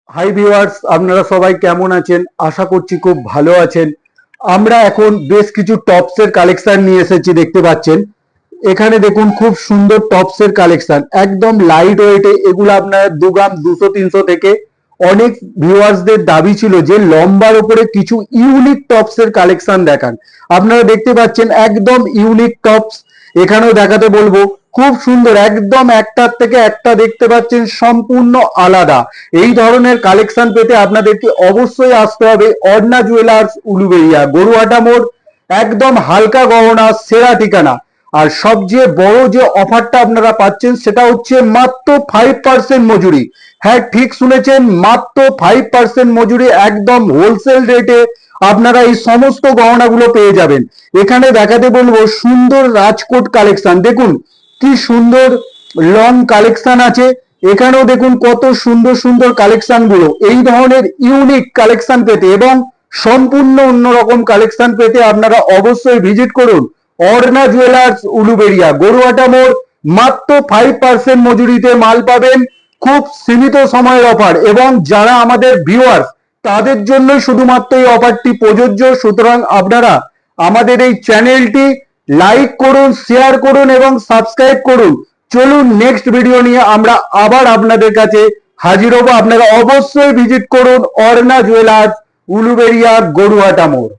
Hi viewers, আপনারা সবাই কেমন আছেন? আশা করছি খুব ভালো আছেন। আমরা এখন বেশ কিছু টপসের কালেকশন নিয়ে এসেছি, দেখতে পাচ্ছেন। এখানে দেখুন খুব সুন্দর টপসের কালেকশন, একদম লাইট ওয়েটে। এগুলো আপনার 2 গ্রাম 200-300 থেকে। অনেক ভিউয়ার্সদের দাবি ছিল যে লম্বার উপরে কিছু ইউনিক টপসের কালেকশন দেখান। আপনারা দেখতে পাচ্ছেন একদম ইউনিক টপস এখানেও দেখাতে বলবো। খুব সুন্দর, একদম একটার থেকে একটা দেখতে পাচ্ছেন সম্পূর্ণ আলাদা। এই ধরনের কালেকশন পেতে আপনাদেরকে অবশ্যই আসতে হবে অর্ণা জুয়েলার্স, উলুবেড়িয়া, গরুহাটা মোড়। একদম হালকা গহনা সেরা ঠিকানা। আর সবচেয়ে বড় যে অফারটা আপনারা পাচ্ছেন সেটা হচ্ছে মাত্র 5% মজুরি। হ্যাঁ, ঠিক শুনেছেন, মাত্র 5% মজুরি, একদম হোলসেল রেটে আপনারা এই সমস্ত গহনাগুলো পেয়ে যাবেন। এখানে দেখাতে বলবো সুন্দর রাজকোট কালেকশন। দেখুন কি সুন্দর লং কালেকশন আছে। এখানেও দেখুন কত সুন্দর সুন্দর কালেকশন গুলো। এই ধরনের ইউনিক কালেকশন পেতে এবং সম্পূর্ণ অন্যরকম কালেকশন পেতে আপনারা অবশ্যই ভিজিট করুন অর্ণা জুয়েলার্স, উলুবেড়িয়া, গরুহাটা মোড়। মাত্র 5% মজুরিতে মাল পাবেন। খুব সীমিত সময়ের অফার এবং যারা আমাদের ভিউয়ার্স তাদের জন্য শুধুমাত্র এই অফারটি প্রযোজ্য। সুতরাং আপনারা আমাদের এই চ্যানেলটি লাইক করুন, শেয়ার করুন এবং সাবস্ক্রাইব করুন। চলুন নেক্সট ভিডিও নিয়ে আমরা আবার আপনাদের কাছে হাজির হব। আপনারা অবশ্যই ভিজিট করুন অর্ণা জুয়েলার্স, উলুবেড়িয়া, গরুহাটা মোড়।